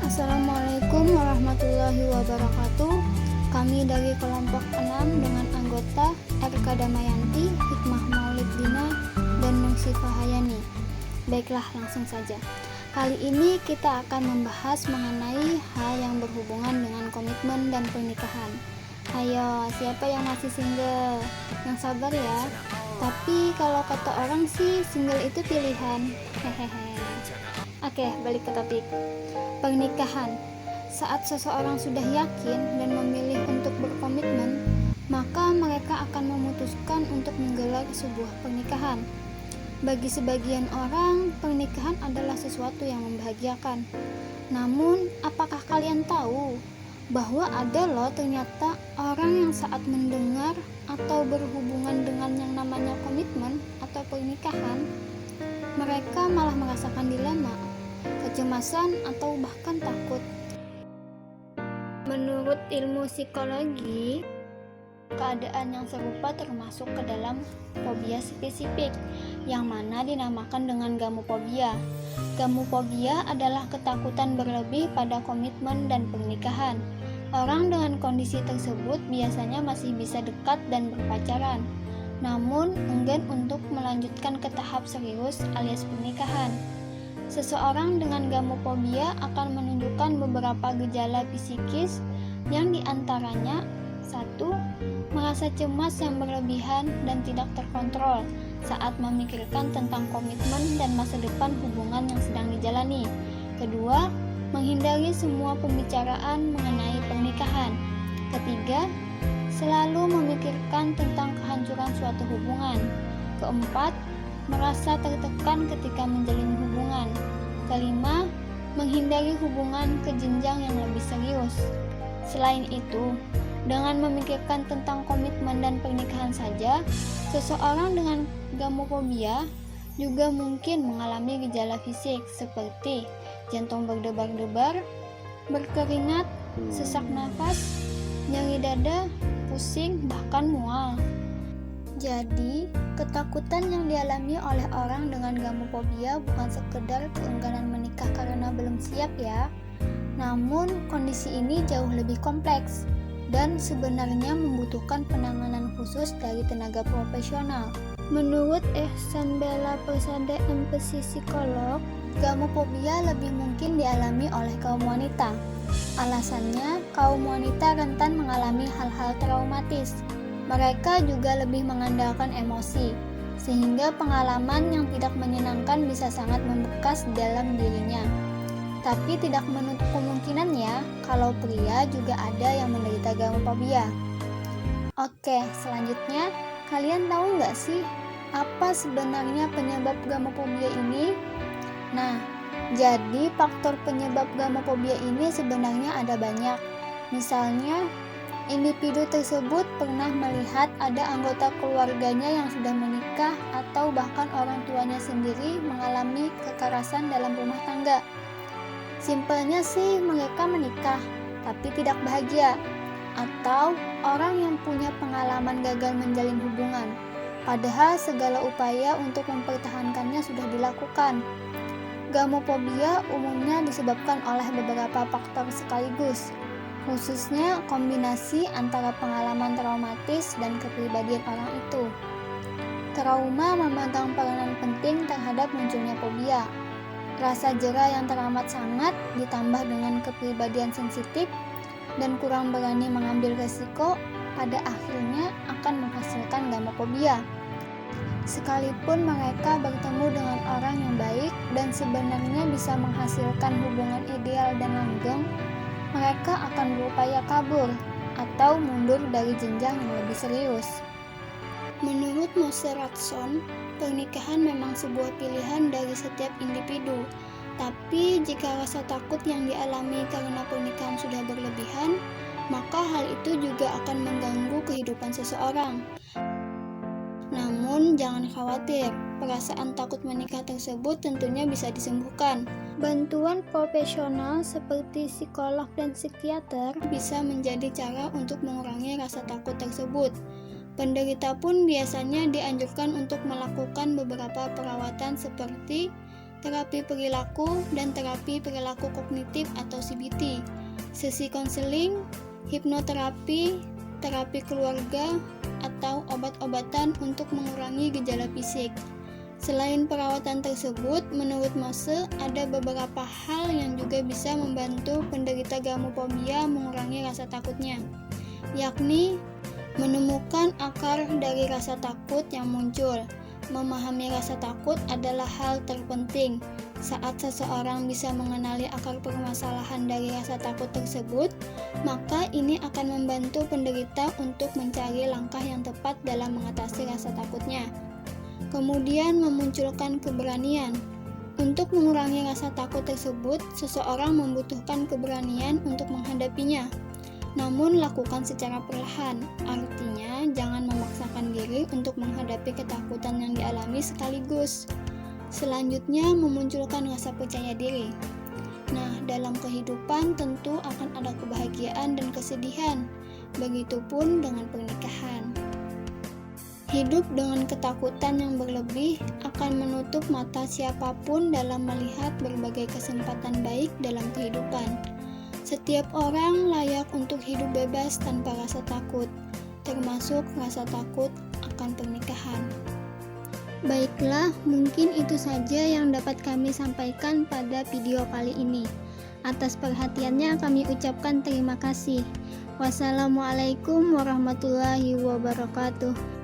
Assalamualaikum warahmatullahi wabarakatuh. Kami dari kelompok 6 dengan anggota RK Damayanti, Hikmah Maulidina, dan Nursifah Hayani. Baiklah, langsung saja. Kali ini kita akan membahas mengenai hal yang berhubungan dengan komitmen dan pernikahan. Ayo, siapa yang masih single? Yang sabar ya. Tapi kalau kata orang sih, single itu pilihan. Hehehe. Oke, balik ke topik. Pernikahan. Saat seseorang sudah yakin dan memilih untuk berkomitmen, maka mereka akan memutuskan untuk menggelar sebuah pernikahan. Bagi sebagian orang, pernikahan adalah sesuatu yang membahagiakan. Namun, apakah kalian tahu bahwa ada loh ternyata orang yang saat mendengar atau berhubungan dengan yang namanya komitmen atau pernikahan, mereka malah merasakan dilema, kecemasan, atau bahkan takut. Menurut ilmu psikologi, keadaan yang serupa termasuk ke dalam fobia spesifik, yang mana dinamakan dengan gamofobia. Gamofobia adalah ketakutan berlebih pada komitmen dan pernikahan. Orang dengan kondisi tersebut biasanya masih bisa dekat dan berpacaran, namun enggan untuk melanjutkan ke tahap serius alias pernikahan. Seseorang dengan gamofobia akan menunjukkan beberapa gejala psikis yang diantaranya 1. Merasa cemas yang berlebihan dan tidak terkontrol saat memikirkan tentang komitmen dan masa depan hubungan yang sedang dijalani. 2. Menghindari semua pembicaraan mengenai pernikahan. 3. Selalu memikirkan tentang kehancuran suatu hubungan. 4. Merasa tertekan ketika menjalin hubungan. 5. Menghindari hubungan ke jenjang yang lebih serius. Selain itu, dengan memikirkan tentang komitmen dan pernikahan saja, seseorang dengan gamofobia juga mungkin mengalami gejala fisik seperti jantung berdebar-debar, berkeringat, sesak nafas, nyeri dada, pusing, bahkan mual. Jadi, ketakutan yang dialami oleh orang dengan gamofobia bukan sekedar keengganan menikah karena belum siap ya. Namun, kondisi ini jauh lebih kompleks dan sebenarnya membutuhkan penanganan khusus dari tenaga profesional. Menurut Ehsan Bella Persada, MPsi psikolog, gamofobia lebih mungkin dialami oleh kaum wanita. Alasannya, kaum wanita rentan mengalami hal-hal traumatis. Mereka juga lebih mengandalkan emosi, sehingga pengalaman yang tidak menyenangkan bisa sangat membekas dalam dirinya. Tapi tidak menutup kemungkinan ya, kalau pria juga ada yang menderita gamofobia. Oke, selanjutnya, kalian tahu nggak sih, apa sebenarnya penyebab gamofobia ini? Nah, jadi faktor penyebab gamofobia ini sebenarnya ada banyak. Misalnya, individu tersebut pernah melihat ada anggota keluarganya yang sudah menikah atau bahkan orang tuanya sendiri mengalami kekerasan dalam rumah tangga. Simpelnya sih mereka menikah, tapi tidak bahagia. Atau orang yang punya pengalaman gagal menjalin hubungan, padahal segala upaya untuk mempertahankannya sudah dilakukan. Gamofobia umumnya disebabkan oleh beberapa faktor sekaligus, khususnya kombinasi antara pengalaman traumatis dan kepribadian orang itu. Trauma memegang peranan penting terhadap munculnya fobia. Rasa jera yang teramat sangat ditambah dengan kepribadian sensitif dan kurang berani mengambil resiko pada akhirnya akan menghasilkan gamofobia. Sekalipun mereka bertemu dengan orang yang baik dan sebenarnya bisa menghasilkan hubungan ideal dan langgeng, mereka akan berupaya kabur atau mundur dari jenjang yang lebih serius. Menurut Moshe Ratson, pernikahan memang sebuah pilihan dari setiap individu. Tapi jika rasa takut yang dialami karena pernikahan sudah berlebihan, maka hal itu juga akan mengganggu kehidupan seseorang. Namun jangan khawatir, perasaan takut menikah tersebut tentunya bisa disembuhkan. Bantuan profesional seperti psikolog dan psikiater bisa menjadi cara untuk mengurangi rasa takut tersebut. Penderita pun biasanya dianjurkan untuk melakukan beberapa perawatan seperti terapi perilaku, dan terapi perilaku kognitif atau CBT, sesi konseling, hipnoterapi, terapi keluarga, atau obat-obatan untuk mengurangi gejala fisik. Selain perawatan tersebut, menurut Mose, ada beberapa hal yang juga bisa membantu penderita gamophobia mengurangi rasa takutnya, yakni menemukan akar dari rasa takut yang muncul. Memahami rasa takut adalah hal terpenting. Saat seseorang bisa mengenali akar permasalahan dari rasa takut tersebut, maka ini akan membantu penderita untuk mencari langkah yang tepat dalam mengatasi rasa takutnya. Kemudian memunculkan keberanian. Untuk mengurangi rasa takut tersebut, seseorang membutuhkan keberanian untuk menghadapinya. Namun lakukan secara perlahan, artinya jangan memaksakan diri untuk menghadapi ketakutan yang dialami sekaligus. Selanjutnya, memunculkan rasa percaya diri. Nah, dalam kehidupan tentu akan ada kebahagiaan dan kesedihan, begitupun dengan pernikahan. Hidup dengan ketakutan yang berlebih akan menutup mata siapapun dalam melihat berbagai kesempatan baik dalam kehidupan. Setiap orang layak untuk hidup bebas tanpa rasa takut, termasuk rasa takut akan pernikahan. Baiklah, mungkin itu saja yang dapat kami sampaikan pada video kali ini. Atas perhatiannya kami ucapkan terima kasih. Wassalamualaikum warahmatullahi wabarakatuh.